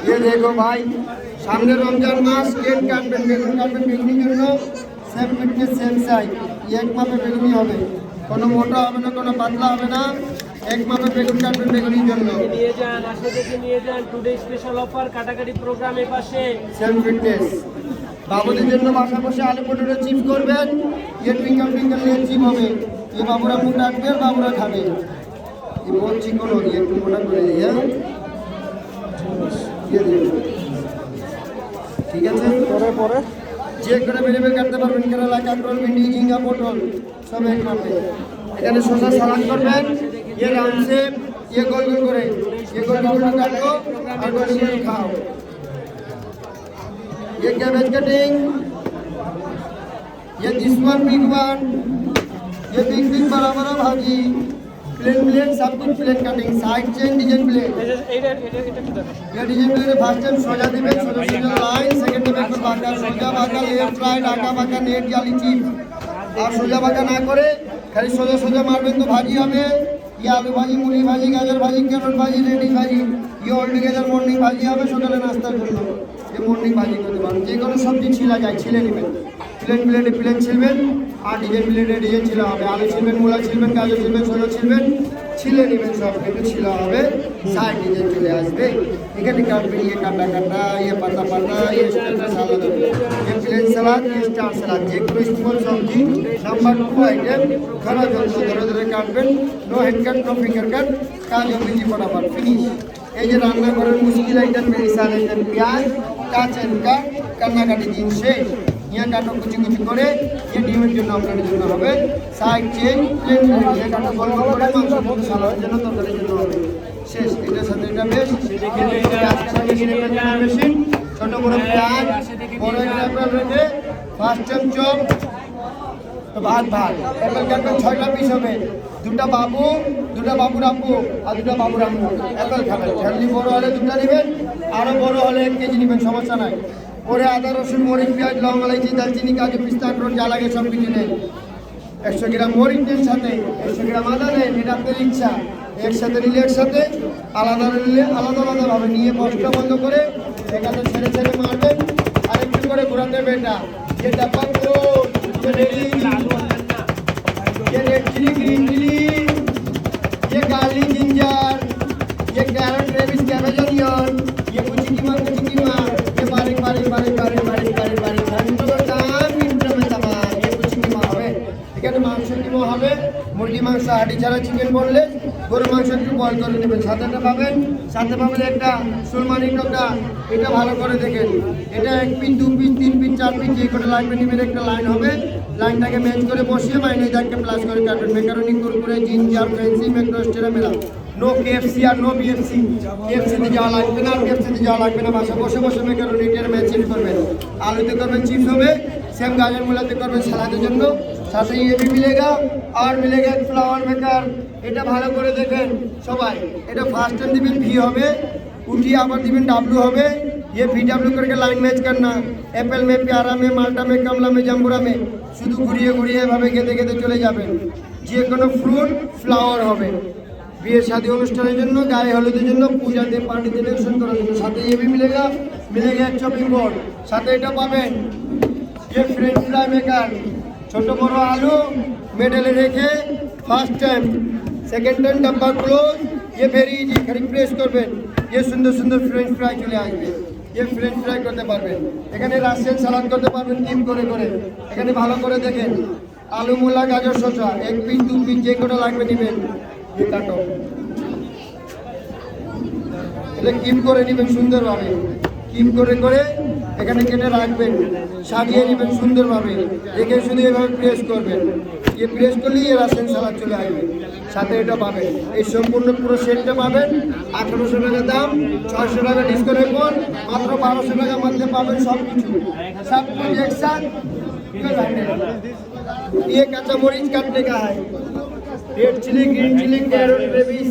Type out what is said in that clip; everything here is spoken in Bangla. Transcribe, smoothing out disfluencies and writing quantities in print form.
ये देखो भाई सामने रमजान मास केक काटবেন বেগুনির জন্য সেম ফিটনেস সেম সাইজ এক মাপে বেগুনি হবে, কোনো মোটা হবে না কোনো পাতলা হবে না, এক মাপে বেগুন কাটবেন বেগুনির জন্য নিয়ে যান আশেপাশে নিয়ে যান। টুডে স্পেশাল অফার কাটাকাটি প্রোগ্রামের পাশে সেম ফিটনেস। বাবুদের জন্য বাসা বসে আলু পটেটো চিপস করবেন, ये ट्विंकल ट्विंकल নিয়ে চিপ হবে, ये বাবুরা মুখ রাখবে আর বাবুরা খাবে। ये बहुत चिकन हो गया একটু মোটা করে দিয়ে ये देखो ঠিক আছে। পরে পরে যে করে বেরিয়ে কাটতে পারবেন, কেরালা কাঁকরোল ভিন্ডি ঝিঙ্গা পটল সব এক মাপে। এখানে শসা সালাদ করবেন, ये राउंड शेप ये गोल गोल করে ये गोल गोल काटो और गोल गोल खाओ। ये कैबेज कटिंग, ये दिस वन बिग वन, ये बिग बिग बड़ा बड़ा भाजी प्लेन प्लेन सब कुछ plain cutting side chain design plain. ये डिजाइन प्लेन फर्स्ट टाइम सोजा दिबे सोजा सोजा लाइन, सेकंड टाइम একটু বাঁকা সোজা বাঁকা লেফট রাইট আঁকা বাঁকা নেট জালি চিপ। আর সোজা বাঁকা না করে খালি সোজা সোজা মারবেন তো ভাজি হবে। ये आलू भाजी मूली भाजी गाजर भाजी कैरेट भाजी रेडी भाजी, ये ऑल टुगेदर मॉर्निंग भाजी হবে সকালে নাস্তার জন্য। ये মর্নিং ভাজি করতে পারেন, যে কোনো সবজি ছিলা যায় ছিলে নেবেন, প্লেন প্লেটে প্লেন ছিলবেন আর ডিজাইন প্লেটে ডিজাইন ছিলা হবে। আলু ছিলবেন মূলা ছিলবেন গাজর ছিলবেন ছোলা ছিলবেন ছিলে নেবেন, সব কিন্তু ছিলা হবে সাইড ডিজাইন চলে আসবে। এখানে কাটবেন ये কাটা কাটা ये পাতা পাতা ये স্টার সালাদ ये প্লেন সালাদ ये স্টার সালাদ, যে কোনো স্মল সবজি নাম্বার 2 আইটেম খাওয়ার জন্য ধরে ধরে কাটবেন। নো হেড কাট নো ফিঙ্গার কাট, কাজ হবে জি ফটাফট ফিনিশ। এই যে রান্না করার মুশকিল আইটেম মেডিসান আইটেম পেঁয়াজ কাঁচেন কাট কান্নাকাটি জিনিস শেষ। यहाँ काटो कुची कुची করে ये ডিমের জন্য আপনাদের জন্য হবে সাইড চেন প্লেন ये काटो গোল গোল করে মাংস সালাদের জন্য তরকারির জন্য হবে শেষ। এটার সাথে এটা বেশ দেখে মেশিন ছোট বড় পেঁয়াজ বড় অ্যাপেল রয়েছে ফার্স্ট টাইম চপ তো ভাত ভাত অ্যাপেল কাটবেন 6টা পিস হবে, দুটো বাবুর আব্বু আর দুটো বাবুর আম্মু অ্যাপেল খাবেন। ফ্যামিলি বড় হলে দুটো নেবেন, আরও বড় হলে 1 কেজি নেবেন, সমস্যা নাই। ওরে আদা রসুন মরিচ পেঁয়াজ লং এলাচি দালচিনি কাজু পিস্তা আখরোট যা লাগে সব কিছু নেন। 100 গ্রাম মরিচ নেন, সাথে 100 গ্রাম আদা নেন, এটা আপনার ইচ্ছা। একসাথে নিলে একসাথে, আলাদা নিলে আলাদা আলাদাভাবে নিয়ে মশলা বন্ধ করে এখানে ছেড়ে ছেড়ে মারবেন আর একটু করে ঘোরাতে হবে। এটা ডাব্বা ये रेड चिली ग्रीन चिली ये गार्लिक जिंजर ये कैरेट रेबिस कैबेज ऑनियन ये कुची कीमा ये बारीक बारीक बारीक बारीक बारीक बारीक बारीक मिनटों में तमाम ये कुची कीमा হবে। এখানে মাংস কিমা হবে, মুরগি মাংস হাঁড়ি ছাড়া চিকেন বললে গরু মাংস একটু বয়েল করে নেবেন। সাথে পাবেন একটা সুলমানি টোকা, এটা ভালো করে দেখেন। এটা 1 পিস 2 পিস 3 পিস 4 পিস যে করে লাগবে নেবেন, একটা লাইন হবে। লাইনটাকে ম্যাচ করে বসিয়ে মাইনে যাকে প্লাস করে কাটবেন। মেকারনি কুরকুরে জিঞ্জার ফ্যান্সি ম্যাক্রো স্টেরা মেলা নো কেএফসি আর নো বিএফসি। কেএফসিতে যাওয়া লাগবে না আর কেএফসিতে যাওয়া লাগবে না, বাসা বসে বসে মেকারনি টের ম্যাচিং করবেন। আলুতে করবেন চিপস হবে, সেম গাজর মূলাতে করবেন সালাদের জন্য। সাথে ये भी मिलेगा और मिलेगा एक फ्लावर मेकर। এটা ভালো করে দেখেন সবাই, এটা ফার্স্ট টাইম দিবেন ভি হবে, উঠিয়ে আবার দিবেন ডাব্লু হবে। ये ভি ডাব্লু करके লাইন ম্যাচ करना, অ্যাপেল में পেয়ারা में মাল্টা में কমলা में জাম্বুরা में শুধু ঘুরিয়ে ঘুরিয়ে এভাবে গেঁথে গেঁথে চলে যাবেন। যে কোনো ফ্রুট ফ্লাওয়ার হবে বিয়ে শাদী অনুষ্ঠানের জন্য, গায়ে হলুদের জন্য, পূজাতে পার্টিতে ডেকোরেশন করার জন্য। সাথে ये भी मिलेगा এক চপিং বোর্ড, সাথে এটা পাবেন ये फ्रेंच फ्राई मेकर। ছোট বড় আলু মেডেলে রেখে ফার্স্ট টাইম সেকেন্ড টাইম ডাব্বা ক্লোজ, ये ভেরি ইজি, খালি প্রেস করবেন ये সুন্দর সুন্দর ফ্রেঞ্চ ফ্রাই চলে আসবে। ये ফ্রেঞ্চ ফ্রাই করতে পারবেন, এখানে রাশিয়ান সালাদ করতে পারবেন ডিম করে করে। এখানে ভালো করে দেখেন আলু মূলা গাজর শসা 1 পিস 2 পিস যে কোটা লাগবে নেবেন। ये কাটো এটা কিম করে নেবেন সুন্দরভাবে, কিম করে করে এখানে কেটে রাখবেন, সাজিয়ে নেবেন সুন্দরভাবে। রেখে শুধু এভাবে প্রেস করবেন, ये প্রেস করলেই রাশিয়ান সালাদ চলে আসবে। সাথে এটা পাবেন, এই সম্পূর্ণ পুরো সেটটা পাবেন 1800 টাকা দাম, 600 টাকা ডিসকাউন্টের পর মাত্র 1200 টাকার মধ্যে পাবেন সব কিছু। সব कुछ एक साथ ये कच्चा मरीच काटने का है, red chilli green chilli carrot rabies